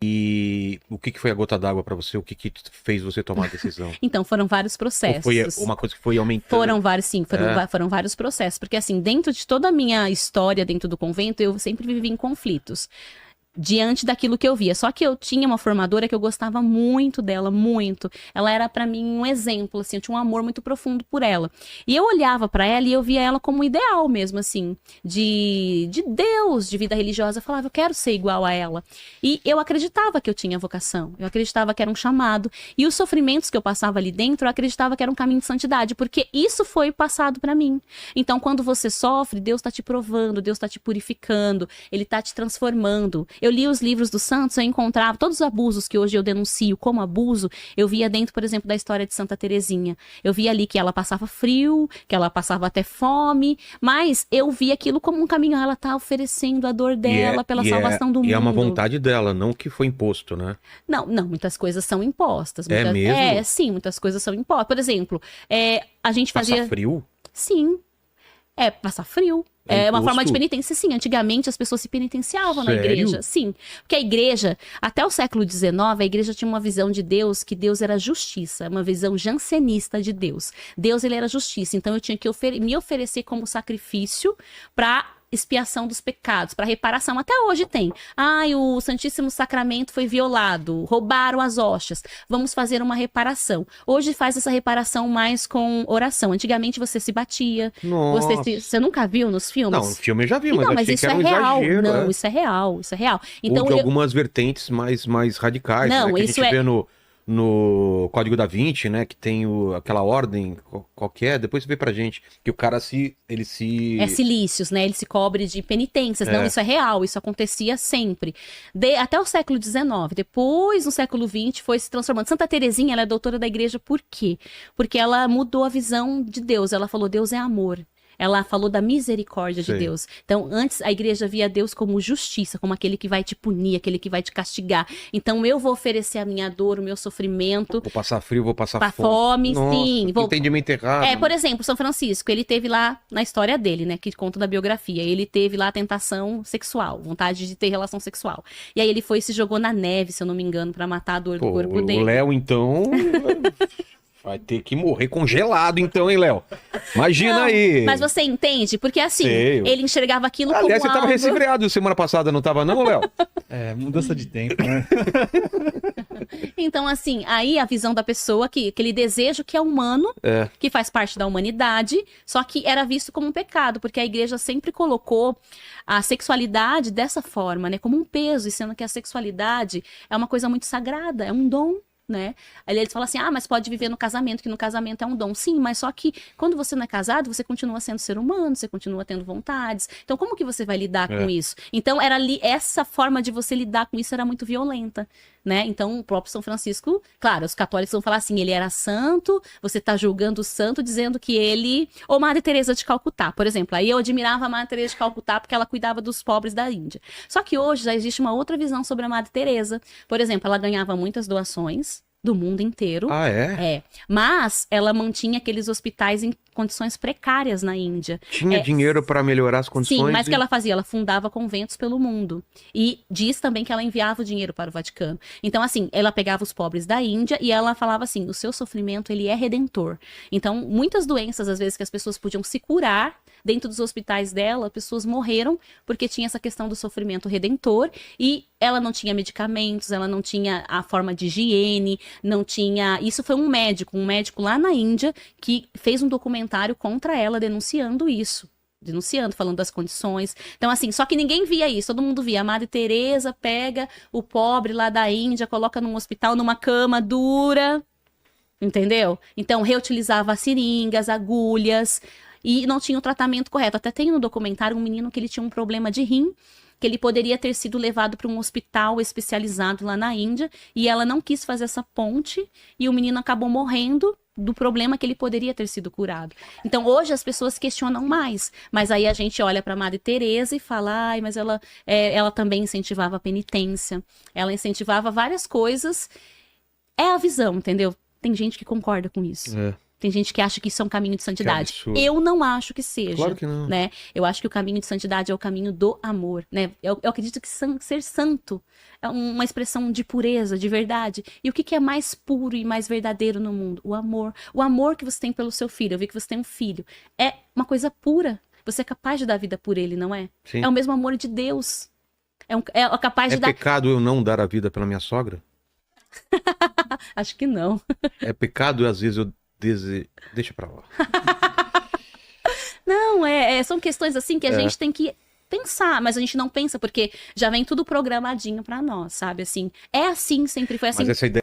E o que foi a gota d'água pra você? O que fez você tomar a decisão? Então, foram vários Ou processos. foi uma coisa que foi aumentando? Foram vários, sim, foram vários processos. Porque, assim, dentro de toda a minha história dentro do convento, eu sempre vivi em conflitos diante daquilo que eu via. Só que eu tinha uma formadora que eu gostava muito dela, muito. Ela era pra mim um exemplo, assim, eu tinha um amor muito profundo por ela. E eu olhava pra ela e eu via ela como um ideal mesmo, assim, de Deus, de vida religiosa. Eu falava, eu quero ser igual a ela. E eu acreditava que eu tinha vocação, eu acreditava que era um chamado. E os sofrimentos que eu passava ali dentro, eu acreditava que era um caminho de santidade, porque isso foi passado pra mim. Então, quando você sofre, Deus tá te provando, Deus tá te purificando, Ele tá te transformando. Eu li os livros dos santos, eu encontrava todos os abusos que hoje eu denuncio como abuso, eu via dentro, por exemplo, da história de Santa Teresinha. Eu via ali que ela passava frio, que ela passava até fome, mas eu via aquilo como um caminho. Ela tá oferecendo a dor dela pela salvação do mundo. E é uma vontade dela, não que foi imposto, né? Não, muitas coisas são impostas. É mesmo? Sim, muitas coisas são impostas. Por exemplo, a gente fazia... Passar frio? Sim. Passar frio. É uma forma de imposto? penitência, sim. Antigamente as pessoas se penitenciavam na Sério? igreja. Sim. Porque a igreja, até o século XIX, a igreja tinha uma visão de Deus, que Deus era justiça, uma visão jansenista de Deus. Deus, ele era justiça. Então eu tinha que me oferecer como sacrifício para expiação dos pecados, para reparação. Até hoje tem. O Santíssimo Sacramento foi violado, roubaram as hóstias. Vamos fazer uma reparação. Hoje faz essa reparação mais com oração. Antigamente você se batia. Nossa. Você nunca viu nos filmes? Não, no filme eu já vi, Então, mas mas achei isso que era é um real. exagero. Não, isso é real, isso é real. Então, Ou de algumas vertentes mais radicais, Não, né? Que a isso gente é- vê no Código da Vinci, né? Que tem aquela ordem qualquer. Depois você vê pra gente que o cara ele se... É silícios, né? Ele se cobre de penitências. Não, isso é real, isso acontecia sempre. Até o século XIX. Depois, no século XX, foi se transformando. Santa Teresinha, ela é doutora da igreja por quê? Porque ela mudou a visão de Deus. Ela falou, Deus é amor. Ela falou da misericórdia de Deus. Então, antes a igreja via Deus como justiça, como aquele que vai te punir, aquele que vai te castigar. Então, eu vou oferecer a minha dor, o meu sofrimento. Vou passar frio, vou passar fome. Nossa, Sim. Entendimento errado. Por exemplo, São Francisco, ele teve lá, na história dele, né, que conta da biografia, ele teve lá a tentação sexual, vontade de ter relação sexual. E aí ele foi e se jogou na neve, se eu não me engano, pra matar a dor do corpo dele. O Léo, então... Vai ter que morrer congelado, então, hein, Léo? Imagina aí. Mas você entende? Porque assim, ele enxergava aquilo como Aliás, você tava algo... resfriado semana passada, não tava não, Léo? Mudança de tempo, né? Então, assim, aí a visão da pessoa, aquele desejo que é humano, que faz parte da humanidade, só que era visto como um pecado, porque a igreja sempre colocou a sexualidade dessa forma, né? Como um peso, e sendo que a sexualidade é uma coisa muito sagrada, é um dom. Né? Aí eles falam assim, mas pode viver no casamento, que no casamento é um dom. Sim, mas só que quando você não é casado, você continua sendo ser humano, você continua tendo vontades. Então, como que você vai lidar com isso? Então, essa forma de você lidar com isso era muito violenta, né? Então, o próprio São Francisco, claro, os católicos vão falar assim, ele era santo, você tá julgando o santo, dizendo que ele... Ou Madre Teresa de Calcutá, por exemplo. Aí eu admirava a Madre Teresa de Calcutá porque ela cuidava dos pobres da Índia. Só que hoje já existe uma outra visão sobre a Madre Teresa. Por exemplo, ela ganhava muitas doações do mundo inteiro. Mas ela mantinha aqueles hospitais em condições precárias na Índia. Tinha dinheiro para melhorar as condições? Sim, mas o que ela fazia? Ela fundava conventos pelo mundo. E diz também que ela enviava o dinheiro para o Vaticano. Então, assim, ela pegava os pobres da Índia e ela falava assim, o seu sofrimento, ele é redentor. Então, muitas doenças, às vezes, que as pessoas podiam se curar dentro dos hospitais dela, pessoas morreram porque tinha essa questão do sofrimento redentor e ela não tinha medicamentos, ela não tinha a forma de higiene, não tinha... Isso foi um médico lá na Índia que fez um documentário contra ela denunciando isso. Falando das condições. Então, assim, só que ninguém via isso. Todo mundo via. A Madre Teresa pega o pobre lá da Índia, coloca num hospital, numa cama dura. Entendeu? Então, reutilizava as seringas, agulhas, e não tinha o tratamento correto. Até tem no documentário um menino que ele tinha um problema de rim, que ele poderia ter sido levado para um hospital especializado lá na Índia, e ela não quis fazer essa ponte, e o menino acabou morrendo do problema que ele poderia ter sido curado. Então, hoje as pessoas questionam mais, mas aí a gente olha para a Madre Teresa e fala, mas ela também incentivava a penitência, ela incentivava várias coisas. É a visão, entendeu? Tem gente que concorda com isso. Tem gente que acha que isso é um caminho de santidade. absurdo. Eu não acho que seja. Claro que não. Né? Eu acho que o caminho de santidade é o caminho do amor, né? Eu acredito que ser santo é uma expressão de pureza, de verdade. E o que é mais puro e mais verdadeiro no mundo? O amor. O amor que você tem pelo seu filho. Eu vi que você tem um filho. É uma coisa pura. Você é capaz de dar vida por ele, não é? Sim. É o mesmo amor de Deus. É capaz É de dar... pecado eu não dar a vida pela minha sogra? Acho que não. É pecado às vezes eu deixa pra lá. Não, são questões assim que a gente tem que pensar, mas a gente não pensa porque já vem tudo programadinho pra nós, sabe? Assim, é assim, sempre foi assim. Mas essa ideia